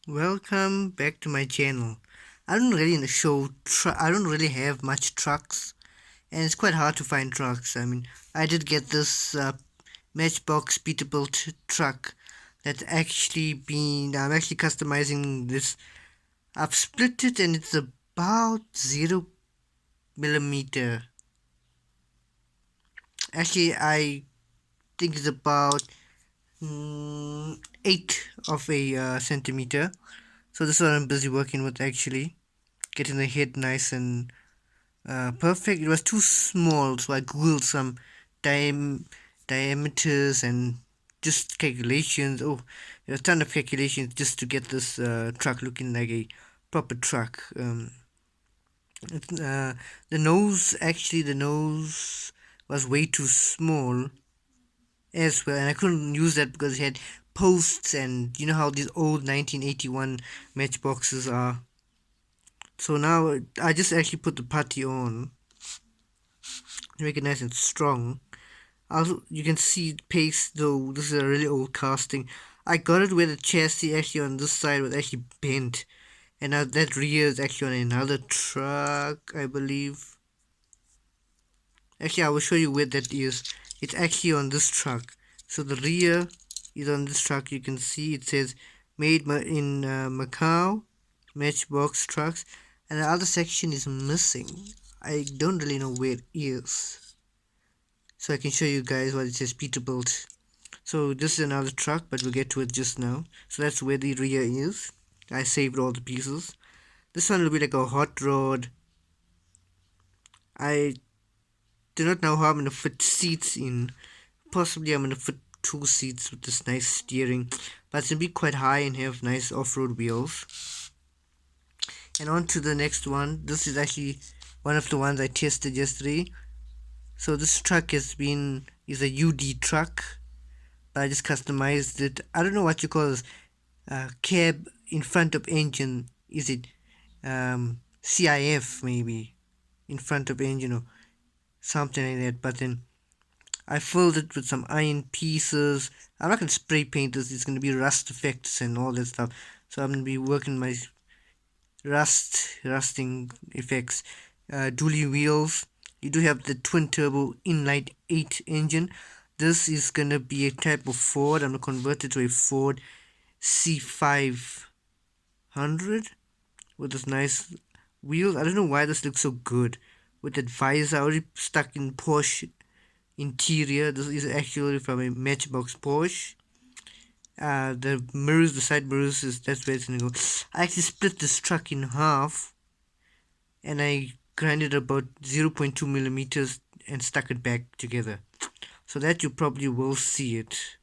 Welcome back to my channel. I don't really I don't really have much trucks, and it's quite hard to find trucks. I mean, I did get this Matchbox Peterbilt truck that's actually been. I'm actually customizing this. I've split it, and it's about 0 millimeter. Actually, I think it's about 8 of a centimeter. So this is what I'm busy working with actually, getting the head nice and perfect. It was too small, so I googled some diam- diameters and just calculations. Oh, there was a ton of calculations just to get this truck looking like a proper truck. The nose was way too small as well, and I couldn't use that because it had posts, and you know how these old 1981 matchboxes are. So now I just actually put the putty on to make it nice and strong. Also, you can see paste though. This is a really old casting. I got it where the chassis actually on this side was actually bent, and now that rear is actually on another truck, I believe. Actually, I will show you where that is. It's actually on this truck. So the rear is on this truck. You can see it says made in Macau, Matchbox trucks, and the other section is missing. I don't really know where it is. So I can show you guys what it says Peterbilt. So this is another truck, but we'll get to it just now. So that's where the rear is. I saved all the pieces. This one will be like a hot rod. I do not know how I'm gonna fit seats in. Possibly I'm gonna fit two seats with this nice steering, but it's gonna be quite high and have nice off-road wheels. And on to the next one. This is actually one of the ones I tested yesterday. So this truck is a UD truck, but I just customized it. I don't know what you call this cab in front of engine. Is it CIF maybe in front of engine or something like that? But then I filled it with some iron pieces. I'm not gonna spray paint this. It's gonna be rust effects and all that stuff. So I'm gonna be working my rusting effects. Dually wheels. You do have the twin turbo inline 8 engine. This is gonna be a type of Ford. I'm gonna convert it to a Ford C500 with this nice wheels. I don't know why this looks so good with that visor already stuck in Porsche interior. This is actually from a Matchbox Porsche. The mirrors, the side mirrors, that's where it's gonna go. I actually split this truck in half, and I grinded about 0.2 millimeters and stuck it back together, so that you probably will see it.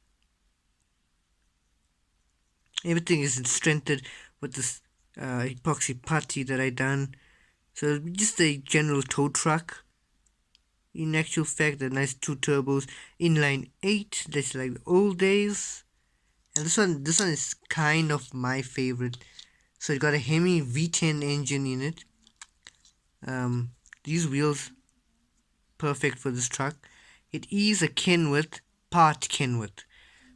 Everything is strengthened with this epoxy putty that I done. So just a general tow truck. In actual fact, the nice two turbos, inline 8. That's like the old days. And this one is kind of my favorite. So it got a Hemi V10 engine in it. These wheels perfect for this truck. It is a Kenworth, part Kenworth.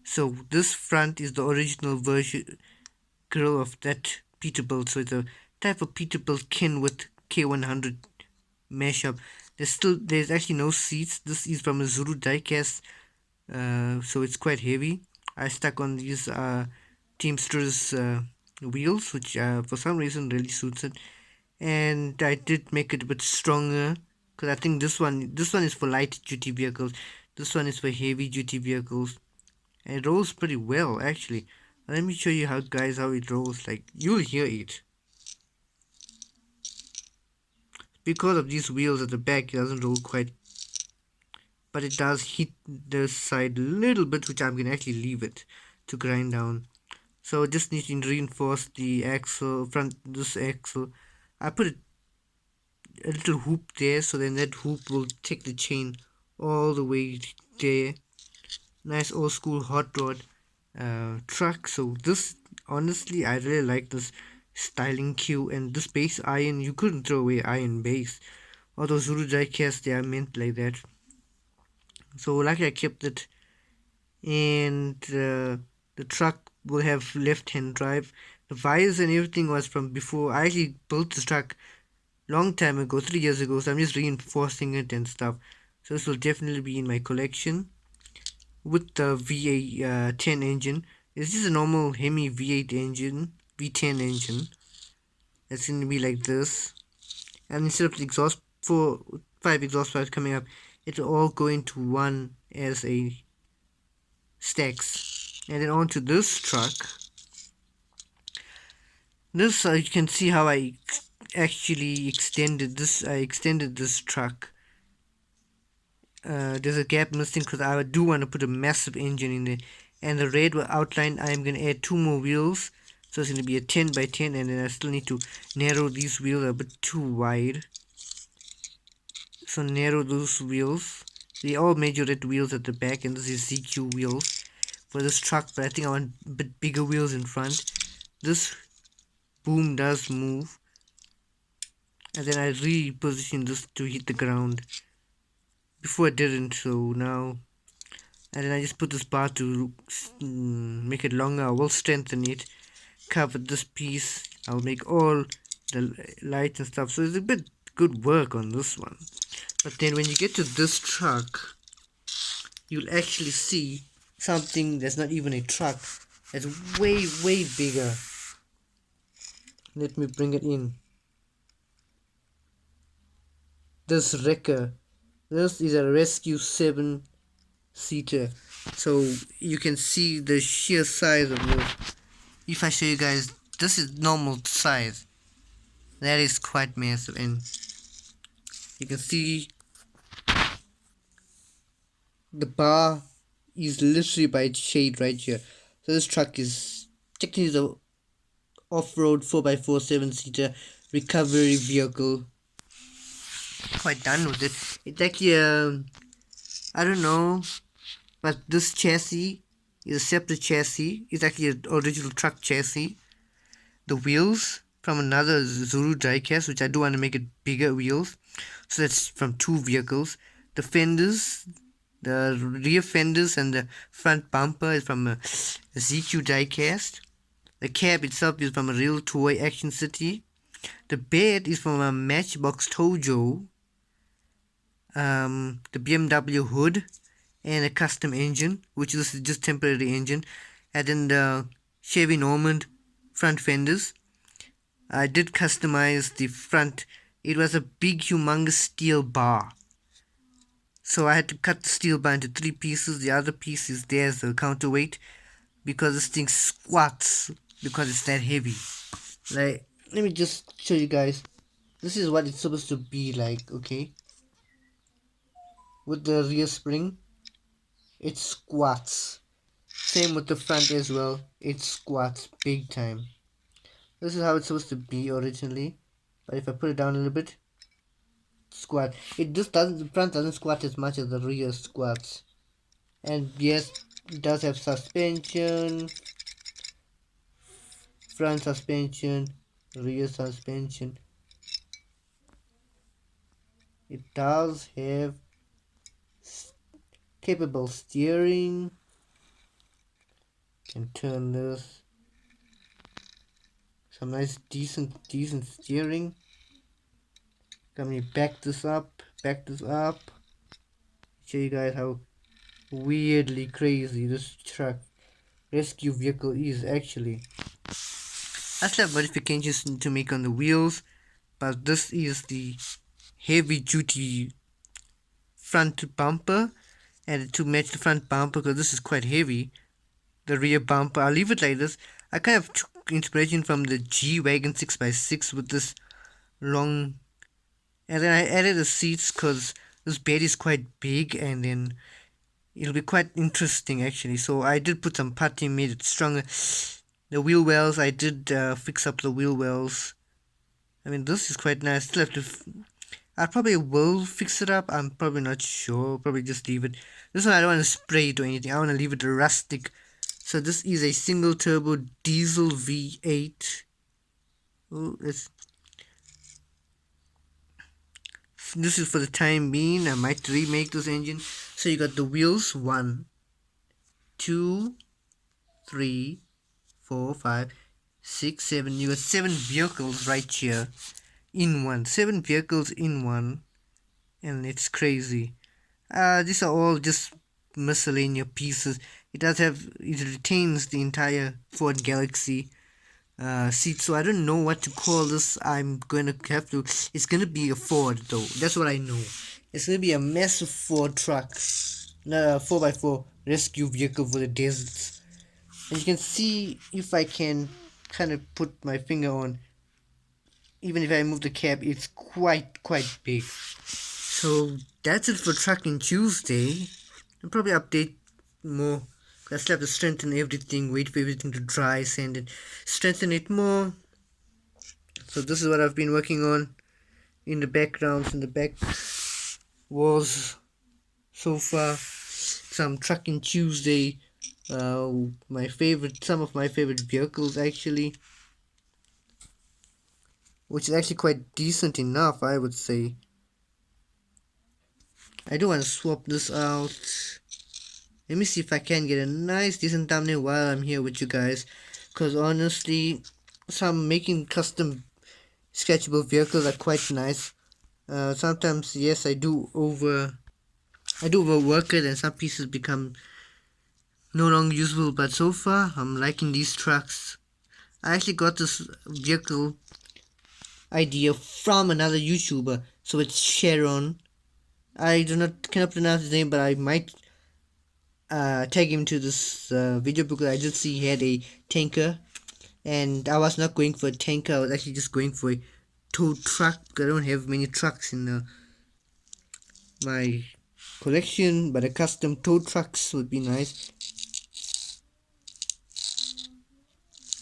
So this front is the original version grill of that Peterbilt. So it's a type of Peterbilt Kenworth K100 mashup. There's actually no seats. This is from a Zuru diecast, so it's quite heavy. I stuck on these Teamsters wheels, which for some reason really suits it, and I did make it a bit stronger because I think this one is for light duty vehicles. This one is for heavy duty vehicles, and it rolls pretty well actually. Let me show you how it rolls. Like you'll hear it because of these wheels at the back. It doesn't roll quite, but it does hit the side a little bit, which I'm gonna actually leave it to grind down. So just need to reinforce the axle, front this axle. I put a little hoop there, so then that hoop will take the chain all the way there. Nice old school hot rod truck. So this, honestly, I really like this styling cue, and this base iron, you couldn't throw away iron base. Although Zuru diecast, they are meant like that. So luckily I kept it, and the truck will have left-hand drive. The wires and everything was from before. I actually built this truck long time ago, 3 years ago, so I'm just reinforcing it and stuff. So this will definitely be in my collection with the V10 engine. This is a normal Hemi V8 engine, V10 engine. It's going to be like this, and instead of the exhaust, 5 exhaust pipes coming up, it will all go into one as a stacks. And then onto this truck. This you can see how I actually extended this. I extended this truck. There's a gap missing because I do want to put a massive engine in there. And the red will outline. I'm going to add 2 more wheels. So it's going to be a 10 by 10, and then I still need to narrow these wheels a bit too wide. So narrow those wheels. They all majorette wheels at the back, and this is ZQ wheels for this truck, but I think I want a bit bigger wheels in front. This boom does move, and then I reposition this to hit the ground. Before I didn't, so now, and then I just put this bar to make it longer. I will strengthen it, cover this piece. I'll make all the lights and stuff, so it's a bit good work on this one. But then when you get to this truck, you'll actually see something that's not even a truck. It's way bigger. Let me bring it in. This wrecker. This is a Rescue 7-seater. So you can see the sheer size of this. If I show you guys, this is normal size. That is quite massive, and you can see the bar is literally by its shade right here. So this truck is technically the off-road 4x4 7-seater recovery vehicle. Quite done with it. It's actually I don't know, but this chassis is a separate chassis. It's actually an original truck chassis. The wheels from another Zuru diecast, which I do want to make it bigger wheels, so that's from 2 vehicles. The fenders, the rear fenders and the front bumper is from a ZQ diecast. The cab itself is from a real toy Action City. The bed is from a Matchbox Tojo. The BMW hood and a custom engine, which is just temporary engine, and then the Chevy Normand front fenders. I did customize the front. It was a big humongous steel bar, so I had to cut the steel bar into 3 pieces. The other piece is there as a counterweight, because this thing squats because it's that heavy. Like, let me just show you guys. This is what it's supposed to be like, okay? With the rear spring, it squats. Same with the front as well. It squats big time. This is how it's supposed to be originally, but if I put it down a little bit, squat. It just doesn't. The front doesn't squat as much as the rear squats. And yes, it does have suspension, front suspension, rear suspension. It does have capable steering. Can turn this. Some nice decent steering. Let me back this up. Show you guys how weirdly crazy this truck rescue vehicle is actually. I still have modifications to make on the wheels, but this is the heavy duty front bumper, and to match the front bumper, because this is quite heavy, the rear bumper, I'll leave it like this. I kind of took inspiration from the G-Wagon 6x6 with this long, and then I added the seats because this bed is quite big, and then it'll be quite interesting actually. So I did put some putty, made it stronger. The wheel wells, I did fix up the wheel wells. I mean, this is quite nice. Still have to I probably will fix it up. I'm probably not sure. Probably just leave it. This one I don't want to spray it or anything. I want to leave it rustic. So this is a single turbo diesel V8. Oh, this is for the time being. I might remake this engine. So you got the wheels, 1, 2, 3, 4, 5, 6, 7. You got 7 vehicles right here in one. 7 vehicles in one, and it's crazy. These are all just miscellaneous pieces. It retains the entire Ford Galaxy seat, so I don't know what to call this. I'm gonna have to. It's gonna be a Ford though. That's what I know. It's gonna be a massive Ford truck, not a 4x4 rescue vehicle for the deserts. And you can see if I can kind of put my finger on. Even if I move the cab, it's quite big. So that's it for Trucking Tuesday. I'll probably update more. I still have to strengthen everything, wait for everything to dry, sand it, strengthen it more. So this is what I've been working on in the backgrounds, in the back walls so far. Some Trucking Tuesday, some of my favorite vehicles actually, which is actually quite decent enough, I would say. I do want to swap this out. Let me see if I can get a nice decent thumbnail while I'm here with you guys, because honestly, some making custom sketchable vehicles are quite nice. Sometimes, yes, I do overwork it and some pieces become no longer usable, but so far I'm liking these trucks. I actually got this vehicle idea from another YouTuber, so it's Sharon. I cannot pronounce his name, but I might tag him to this video because I did see he had a tanker, and I was not going for a tanker. I was actually just going for a tow truck. I don't have many trucks in my collection, but a custom tow trucks would be nice.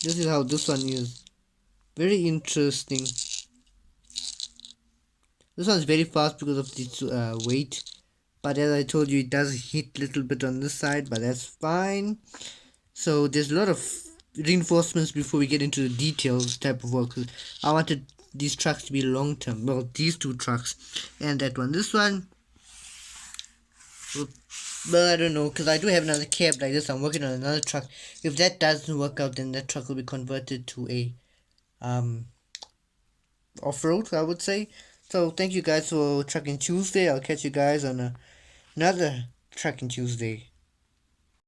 This is how this one is. Very interesting. This one's very fast because of its weight, but as I told you, it does hit a little bit on this side, but that's fine. So there's a lot of reinforcements before we get into the details type of work. I wanted these trucks to be long term. Well, these 2 trucks and that one. This one, well, I don't know, because I do have another cab like this. I'm working on another truck. If that doesn't work out, then that truck will be converted to a off-road, I would say. So thank you guys for Trucking Tuesday. I'll catch you guys on another Trucking Tuesday.